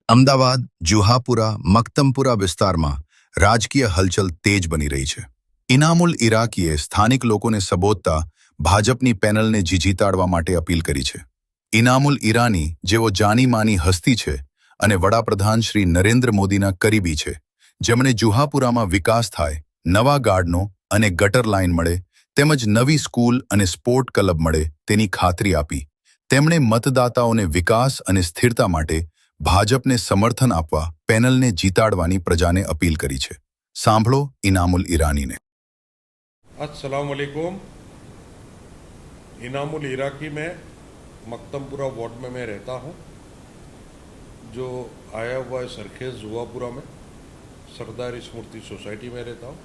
અમદાવાદ, જુહાપુરા, મક્તમપુરા વિસ્તારમાં રાજકીય હલચલ તેજ બની રહી છે. ઇનામુલ ઇરાકીએ સ્થાનિક લોકોને સંબોધતા ભાજપની પેનલને જીજીતાડવા માટે અપીલ કરી છે. ઇનામુલ ઇરાની જેઓ જાનીમાની હસ્તી છે અને વડાપ્રધાન શ્રી નરેન્દ્ર મોદીના કરીબી છે, જેમણે જુહાપુરામાં વિકાસ થાય, નવા ગાર્ડનો અને ગટર લાઇન મળે તેમજ નવી સ્કૂલ અને સ્પોર્ટ ક્લબ મળે તેની ખાતરી આપી. તેમણે મતદાતાઓને વિકાસ અને સ્થિરતા માટે ભાજપને સમર્થન આપવા પેનલને જીતાડવાની પ્રજાને અપીલ કરી છે. સાંભળો ઇનામુલ ઇરાનીને. अस्सलाम वालेकुम। इनामुल इराकी में मक्तमपुरा वार्ड में मैं रहता हूँ, जो आया हुआ है सरखेज जुआपुरा में, सरदारी स्मृति सोसाइटी में रहता हूँ।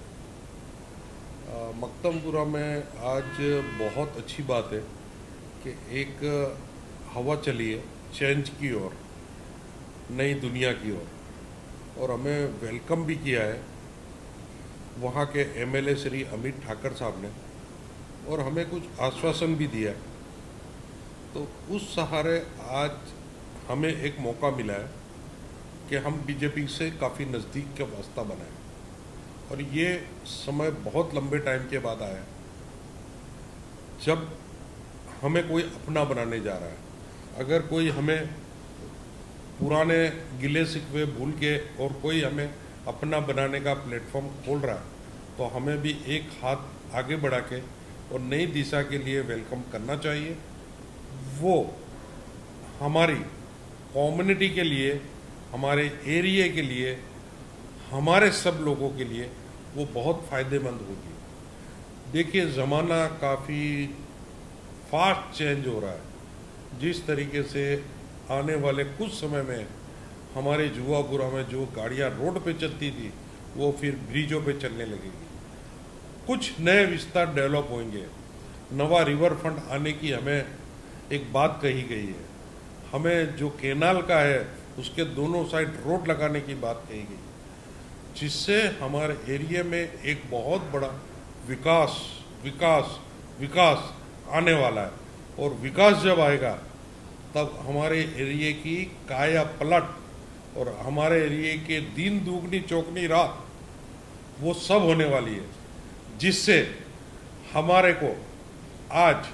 मक्तमपुरा में आज बहुत अच्छी बात है कि एक हवा चली है चेंज की ओर, नई दुनिया की ओर, और हमें वेलकम भी किया है वहाँ के एमएलए श्री अमित ठाकर साहब ने, और हमें कुछ आश्वासन भी दिया। तो उस सहारे आज हमें एक मौका मिला है कि हम बीजेपी से काफ़ी नज़दीक का वास्ता बनाए, और ये समय बहुत लंबे टाइम के बाद आया जब हमें कोई अपना बनाने जा रहा है। अगर कोई हमें पुराने गिले शिकवे भूल के और कोई हमें अपना बनाने का प्लेटफॉर्म खोल रहा है, तो हमें भी एक हाथ आगे बढ़ा के और नई दिशा के लिए वेलकम करना चाहिए। वो हमारी कम्युनिटी के लिए, हमारे एरिया के लिए, हमारे सब लोगों के लिए वो बहुत फ़ायदेमंद होगी। देखिए, ज़माना काफ़ी फास्ट चेंज हो रहा है। जिस तरीके से आने वाले कुछ समय में हमारे जुआपुरा में जो गाड़ियाँ रोड पे चलती थी वो फिर ब्रिजों पे चलने लगेगी। कुछ नए विस्तार डेवलप होंगे। नवा रिवर फ्रंट आने की हमें एक बात कही गई है। हमें जो कैनाल का है उसके दोनों साइड रोड लगाने की बात कही गई, जिससे हमारे एरिया में एक बहुत बड़ा विकास विकास विकास आने वाला है। और विकास जब आएगा तब हमारे एरिया की काया पलट और हमारे एरिया के दिन दुगनी चौगनी रात वो सब होने वाली है, जिससे हमारे को आज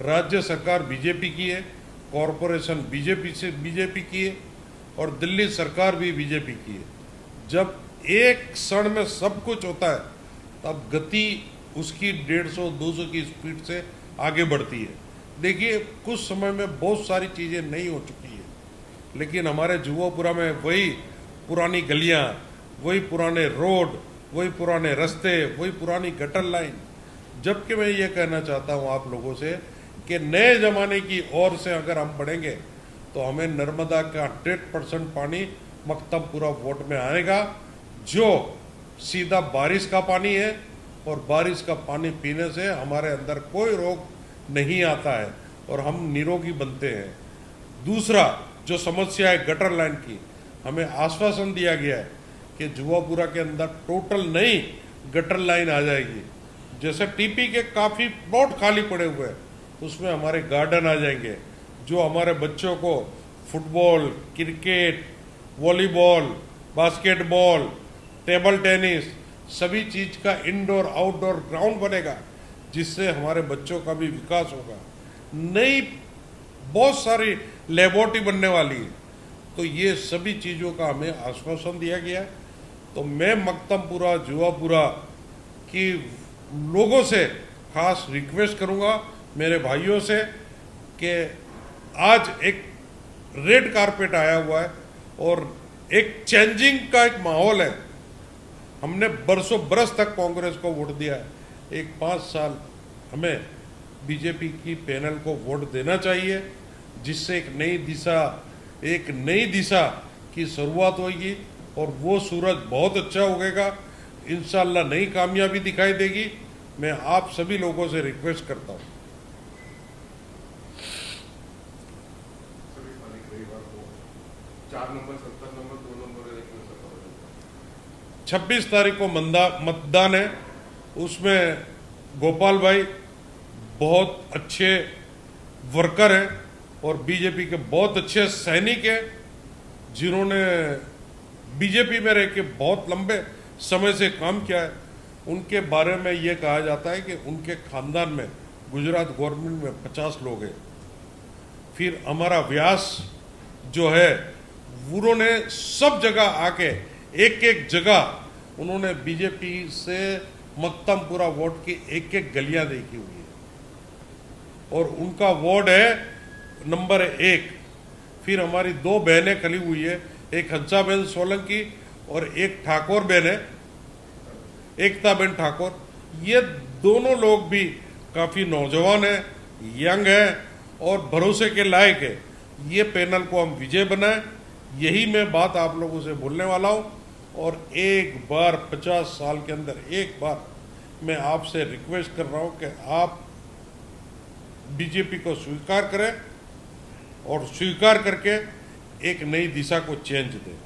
राज्य सरकार बीजेपी की है, कॉरपोरेशन बीजेपी की है, और दिल्ली सरकार भी बीजेपी की है। जब एक क्षण में सब कुछ होता है तब गति उसकी 150-200 की स्पीड से आगे बढ़ती है। देखिए, कुछ समय में बहुत सारी चीज़ें नहीं हो चुकी है, लेकिन हमारे जुआपुरा में वही पुरानी गलियां, वही पुराने रोड, वही पुराने रास्ते, वही पुरानी गटर लाइन। जबकि मैं ये कहना चाहता हूँ आप लोगों से कि नए ज़माने की ओर से अगर हम बढ़ेंगे तो हमें नर्मदा का 100% पानी मक्तमपुरा वार्ड में आएगा, जो सीधा बारिश का पानी है, और बारिश का पानी पीने से हमारे अंदर कोई रोग नहीं आता है और हम निरोगी बनते हैं। दूसरा जो समस्या है गटर लाइन की, हमें आश्वासन दिया गया है कि जुआपुरा के अंदर टोटल नई गटर लाइन आ जाएगी। जैसे टीपी के काफ़ी प्लॉट खाली पड़े हुए हैं, उसमें हमारे गार्डन आ जाएंगे, जो हमारे बच्चों को football, cricket, volleyball, basketball, table tennis, सभी चीज़ का इंडोर आउटडोर ग्राउंड बनेगा, जिससे हमारे बच्चों का भी विकास होगा। नई बहुत सारी लेबोरेटरी बनने वाली है। तो ये सभी चीज़ों का हमें आश्वासन दिया गया है। तो मैं मक्तमपुरा जुआपुरा की लोगों से खास रिक्वेस्ट करूँगा, मेरे भाइयों से, कि आज एक रेड कारपेट आया हुआ है और एक चेंजिंग का एक माहौल है। हमने बरसों बरस तक कांग्रेस को वोट दिया है, एक 5 साल हमें बीजेपी की पैनल को वोट देना चाहिए, जिससे एक नई दिशा की शुरुआत होगी, और वो सूरज बहुत अच्छा उगेगा। इंशाल्लाह नई कामयाबी दिखाई देगी। मैं आप सभी लोगों से रिक्वेस्ट करता हूँ। 26 तारीख को मतदान है। उसमें गोपाल भाई बहुत अच्छे वर्कर हैं और बीजेपी के बहुत अच्छे सैनिक हैं। जिन्होंने बीजेपी में रह के बहुत लंबे समय से काम किया है, उनके बारे में ये कहा जाता है कि उनके खानदान में गुजरात गवर्नमेंट में 50 लोग हैं। फिर हमारा व्यास जो है, उन्होंने सब जगह आके एक एक जगह उन्होंने बीजेपी से मक्तमपुरा वार्ड की एक एक गलियां देखी हुई है और उनका वार्ड है नंबर 1। फिर हमारी 2 बहनें खली हुई है, एक हंसाबेन सोलंकी और एक ठाकुर बहन है, एकताबेन ठाकुर। ये दोनों लोग भी काफ़ी नौजवान हैं, यंग हैं और भरोसे के लायक है। ये पैनल को हम विजय बनाएं, यही मैं बात आप लोगों से बोलने वाला हूँ। और एक बार 50 साल के अंदर एक बार मैं आपसे रिक्वेस्ट कर रहा हूँ कि आप बीजेपी को स्वीकार करें और स्वीकार करके एक नई दिशा को चेंज दें।